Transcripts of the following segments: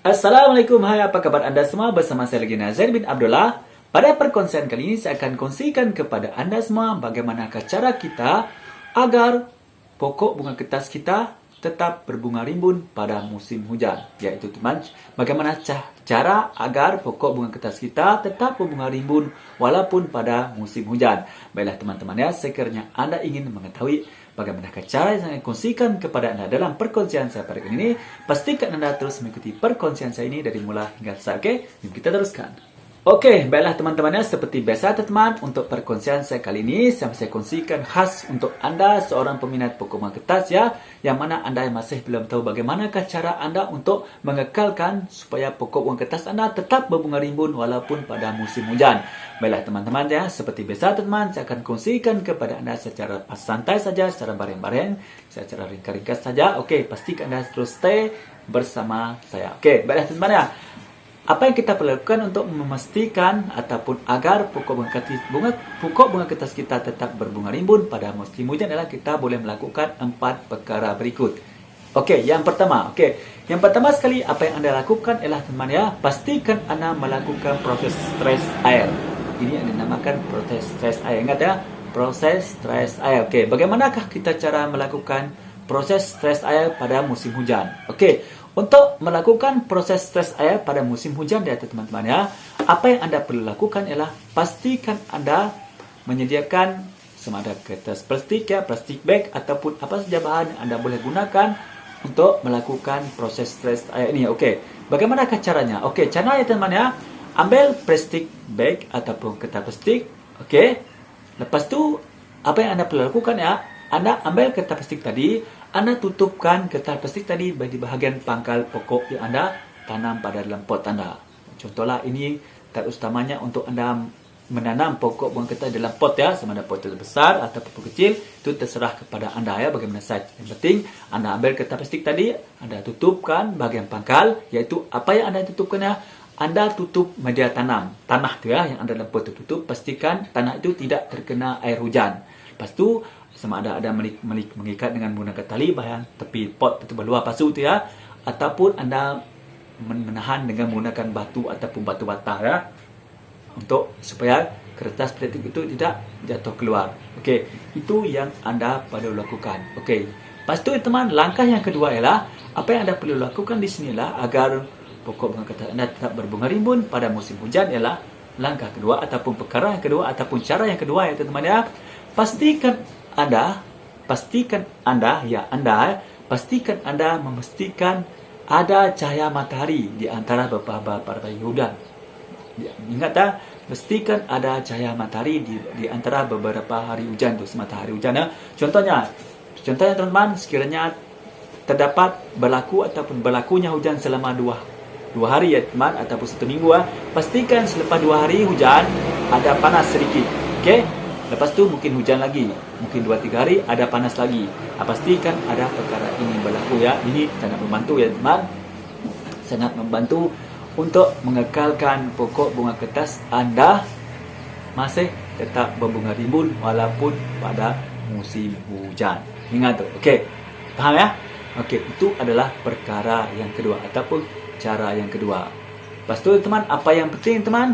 Assalamualaikum, hai apa kabar anda semua? Bersama saya lagi Nazir bin Abdullah. Pada perkongsian kali ini saya akan kongsikan kepada anda semua bagaimanakah cara kita agar pokok bunga kertas kita tetap berbunga rimbun pada musim hujan. Yaitu teman, bagaimana cara agar pokok bunga kertas kita tetap berbunga rimbun walaupun pada musim hujan. Baiklah teman-teman ya, sekiranya anda ingin mengetahui bagaimanakah cara yang saya kongsikan kepada anda dalam perkongsian saya pada kali ini, pastikan anda terus mengikuti perkongsian saya ini dari mula hingga selesai. Oke, jom kita teruskan. Oke, baiklah teman-teman ya, seperti biasa teman-teman, untuk perkongsian saya kali ini saya kongsikan khas untuk anda seorang peminat pokok bunga kertas ya, yang mana anda yang masih belum tahu bagaimanakah cara anda untuk mengekalkan supaya pokok bunga kertas anda tetap berbunga rimbun walaupun pada musim hujan. Baiklah teman-teman ya, seperti biasa teman-teman, saya akan kongsikan kepada anda secara santai saja, secara bareng-bareng, secara ringkas-ringkas saja. Oke, pastikan anda terus stay bersama saya. Oke, baiklah teman-teman ya. Apa yang kita perlu lakukan untuk memastikan ataupun agar pokok bunga kertas kita tetap berbunga rimbun pada musim hujan adalah kita boleh melakukan 4 perkara berikut. Okey, yang pertama sekali apa yang anda lakukan ialah teman ya, pastikan anda melakukan proses stres air. Ini yang dinamakan proses stres air. Ingat ya, proses stres air. Okey, bagaimanakah kita cara melakukan proses stres air pada musim hujan? Okey, untuk melakukan proses stres air pada musim hujan ya teman-teman ya, apa yang anda perlu lakukan ialah pastikan anda menyediakan sama ada kertas plastik ya, plastik bag ataupun apa saja bahan yang anda boleh gunakan untuk melakukan proses stres air ini. Okey, bagaimanakah caranya? Okey, caranya ya teman ya, ambil plastik bag ataupun kertas plastik. Okey, lepas tu apa yang anda perlu lakukan ya, anda ambil kertas plastik tadi, anda tutupkan kertas plastik tadi di bahagian pangkal pokok yang anda tanam pada dalam pot anda. Contohlah ini terutamanya untuk anda menanam pokok bunga kertas dalam pot ya, sama ada pot itu besar atau pot kecil, itu terserah kepada anda ya bagaimana saja. Yang penting anda ambil kertas plastik tadi, anda tutupkan bahagian pangkal, iaitu apa yang anda tutupkan ya, anda tutup media tanam, tanah tu ya yang anda dalam pot tutup, pastikan tanah itu tidak terkena air hujan. Lepas tu sama ada mengikat dengan menggunakan tali bahagian tepi pot itu berluar pasu tu ya, ataupun anda menahan dengan menggunakan batu ataupun batu bata ya, untuk supaya kertas plastik itu tidak jatuh keluar. Okey, itu yang anda perlu lakukan. Okey, lepas tu teman, langkah yang kedua ialah apa yang anda perlu lakukan di sinilah agar pokok bunga kertas anda tetap berbunga rimbun pada musim hujan ialah langkah kedua ataupun perkara yang kedua ataupun cara yang kedua ya teman-teman ya, pastikan memastikan ada cahaya matahari di antara beberapa hujan. Ingat ya, pastikan ada cahaya matahari di antara beberapa hari hujan tu, matahari hujan ya. Contohnya teman-teman, sekiranya terdapat berlakunya hujan selama dua hari ya teman, ataupun 1 minggu ya, pastikan selepas 2 hari hujan ada panas sedikit. Okey, lepas tu mungkin hujan lagi, mungkin 2-3 hari ada panas lagi. Pastikan ada perkara ini berlaku ya. Ini sangat membantu ya teman, sangat membantu untuk mengekalkan pokok bunga kertas anda masih tetap berbunga rimbun walaupun pada musim hujan. Ingat tu. Okey, faham ya? Okey, itu adalah perkara yang kedua ataupun cara yang kedua. Lepas tu teman, apa yang penting teman,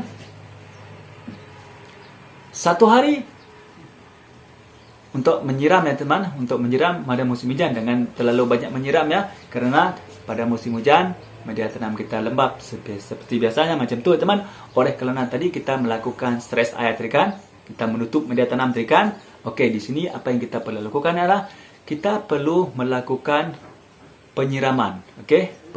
1 hari untuk menyiram ya teman, untuk menyiram pada musim hujan. Jangan terlalu banyak menyiram ya, kerana pada musim hujan media tanam kita lembab seperti biasanya macam tu teman. Oleh kerana tadi kita melakukan stres air tadi kan, kita menutup media tanam tadi kan. Okey, di sini apa yang kita perlu lakukan adalah kita perlu melakukan penyiraman. Okey,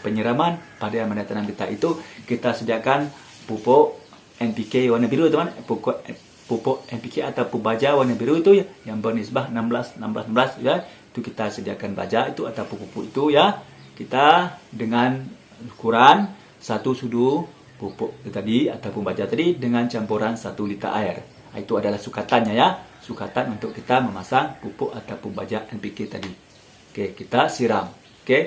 penyiraman pada media tanam kita itu kita sediakan pupuk NPK warna biru teman, pupuk NPK atau pupuk baja warna biru itu yang bernisbah 16 ya, itu kita sediakan baja itu atau pupuk itu ya, kita dengan ukuran 1 sudu pupuk tadi ataupun baja tadi dengan campuran 1 liter air. Itu adalah sukatannya ya, sukatan untuk kita memasang pupuk ataupun baja NPK tadi. Okey, kita siram. Okey,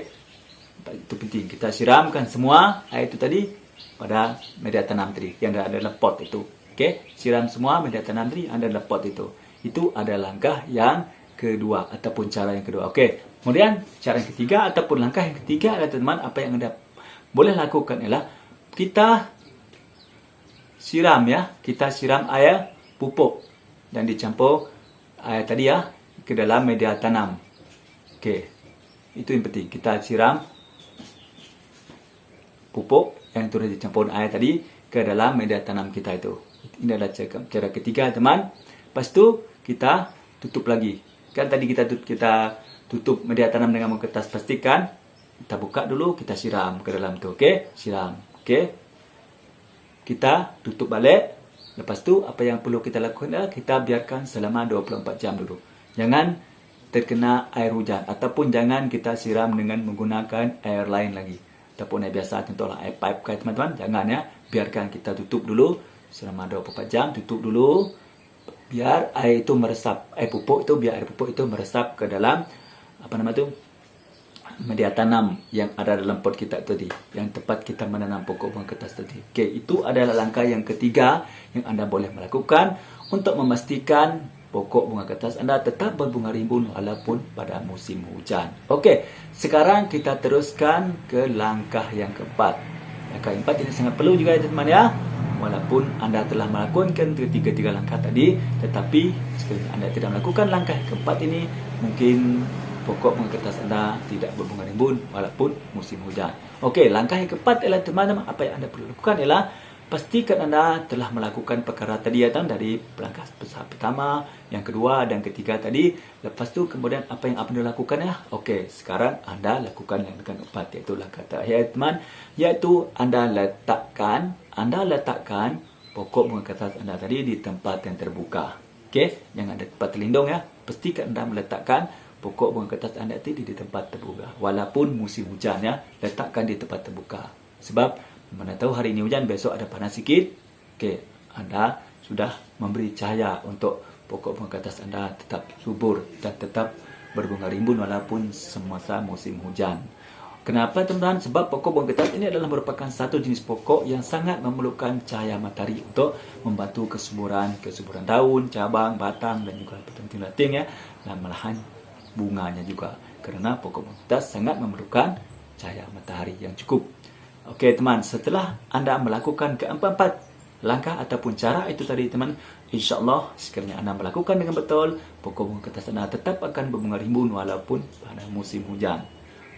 itu penting, kita siramkan semua air itu tadi pada media tanam tadi yang ada dalam pot itu. Okey, siram semua media tanam tadi ada dalam pot itu. Itu adalah langkah yang kedua ataupun cara yang kedua. Okey, Kemudian cara yang ketiga ataupun langkah yang ketiga adalah teman, apa yang anda boleh lakukan ialah kita siram ya, kita siram air pupuk dan dicampur air tadi ya ke dalam media tanam. Okey. Itu yang penting, kita siram pupuk yang sudah dicampur air tadi ke dalam media tanam kita itu. Ini adalah cara ketiga teman. Lepas tu kita tutup lagi. Kan tadi kita tutup media tanam dengan kertas plastik kan? Kita buka dulu, kita siram ke dalam tu. Okey? Siram. Okey? Kita tutup balik. Lepas tu apa yang perlu kita lakukan adalah kita biarkan selama 24 jam dulu. Jangan terkena air hujan ataupun jangan kita siram dengan menggunakan air lain lagi ataupun air biasa, contohlah air pipe kan teman-teman. Jangan ya, biarkan kita tutup dulu selama 24 jam, tutup dulu biar air itu meresap, air pupuk itu meresap ke dalam media tanam yang ada dalam pot kita tadi, yang tempat kita menanam pokok bunga kertas tadi. Okey, itu adalah langkah yang ketiga yang anda boleh melakukan untuk memastikan pokok bunga kertas anda tetap berbunga rimbun walaupun pada musim hujan. Okey, sekarang kita teruskan ke langkah yang keempat. Langkah yang keempat ini sangat perlu juga ya teman-teman ya. Walaupun anda telah melakukan ketiga langkah tadi, tetapi jika anda tidak melakukan langkah yang keempat ini, mungkin pokok bunga kertas anda tidak berbunga rimbun walaupun musim hujan. Okey, langkah yang keempat adalah teman-teman, apa yang anda perlu lakukan ialah pastikan anda telah melakukan perkara tadi ya, dari langkah pertama, yang kedua dan ketiga tadi. Lepas tu kemudian apa yang anda lakukan ya? Okey, sekarang anda lakukan yang keempat, iaitu langkah terakhir teman, iaitu anda letakkan pokok bunga kertas anda tadi di tempat yang terbuka. Okey, jangan ada tempat terlindung ya. Pastikan anda meletakkan pokok bunga kertas anda tadi di tempat terbuka. Walaupun musim hujan ya, letakkan di tempat terbuka. Sebab mana tahu hari ini hujan, besok ada panas sikit. Okey, anda sudah memberi cahaya untuk pokok bunga kertas anda tetap subur dan tetap berbunga rimbun walaupun semasa musim hujan. Kenapa teman-teman? Sebab pokok bunga kertas ini adalah merupakan satu jenis pokok yang sangat memerlukan cahaya matahari untuk membantu kesuburan daun, cabang, batang dan juga penting-penting ya, dan malahan bunganya juga. Kerana pokok bunga kertas sangat memerlukan cahaya matahari yang cukup. Okey teman, setelah anda melakukan keempat langkah ataupun cara itu tadi teman, insya-Allah sekiranya anda melakukan dengan betul, pokok bunga kertas anda tetap akan berbunga rimbun walaupun pada musim hujan.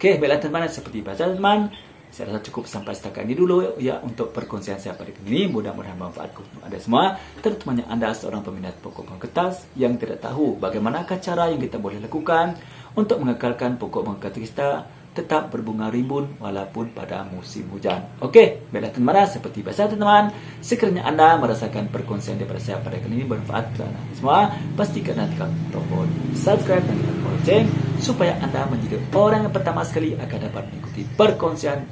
Okey, baiklah teman, seperti biasa teman, saya rasa cukup sampai setakat ini dulu ya untuk perkongsian saya pada kali ini. Mudah-mudahan bermanfaat untuk anda semua, terutamanya anda seorang peminat pokok bunga kertas yang tidak tahu bagaimanakah cara yang kita boleh lakukan untuk mengekalkan pokok bunga kertas kita tetap berbunga rimbun walaupun pada musim hujan. Okey, baiklah teman-teman, seperti biasa teman-teman, sekiranya anda merasakan perkongsian daripada saya pada kali ini bermanfaat untuk anda semua, pastikan anda tekan tombol subscribe dan tombol lonceng supaya anda menjadi orang yang pertama sekali akan dapat mengikuti perkongsian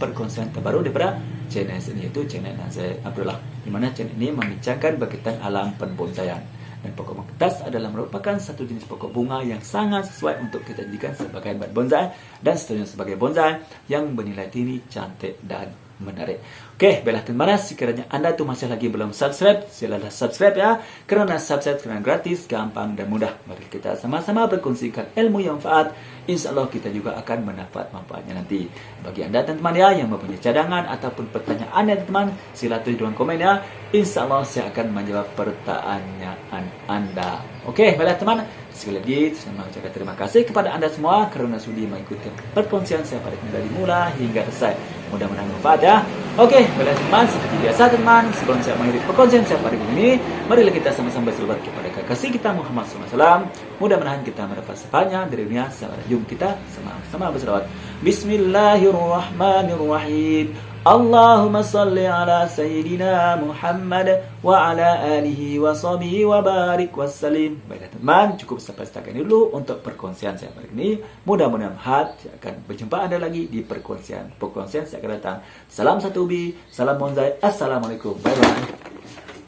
terbaru daripada channel ini, iaitu channel Nazir Abdullah, di mana channel ini membincangkan berkaitan alam penbonsaian. Dan pokok bunga kertas adalah merupakan satu jenis pokok bunga yang sangat sesuai untuk kita jadikan sebagai bat bonsai dan seterusnya sebagai bonsai yang bernilai tinggi, cantik dan menarik. Okey, baiklah teman-teman, sekiranya anda tu masih lagi belum subscribe, silalah subscribe ya. Kerana subscribe kerana gratis, gampang dan mudah. Mari kita sama-sama berkongsikan ilmu yang manfaat. InsyaAllah kita juga akan mendapat manfaatnya nanti. Bagi anda teman-teman ya yang mempunyai cadangan ataupun pertanyaan ya teman, sila tulis di ruang komen ya. InsyaAllah saya akan menjawab pertanyaan anda. Okey, baiklah teman, sekali lagi saya mengucapkan terima kasih kepada anda semua kerana sudi mengikuti perkongsian saya pada dari mula hingga selesai. Mudah-mudahan bermanfaat ya. Okey, baiklah teman, seperti biasa teman, sebelum saya mengakhiri perkongsian saya pada ini, marilah kita sama-sama berselawat kepada kekasih kita Muhammad SAW. Mudah-mudahan kita mendapat syafaatnya dari dunia sampai jumpa kita sama-sama berselawat. Bismillahirrahmanirrahim. Allahumma salli ala Sayyidina Muhammad wa ala alihi wa sahbihi wa barik wassalim. Baiklah teman, cukup sampai setakat ini dulu untuk perkongsian saya hari ini. Mudah-mudahan saya akan berjumpa anda lagi di perkongsian saya akan datang. Salam satu ubi, salam bonsai, assalamualaikum, bye bye.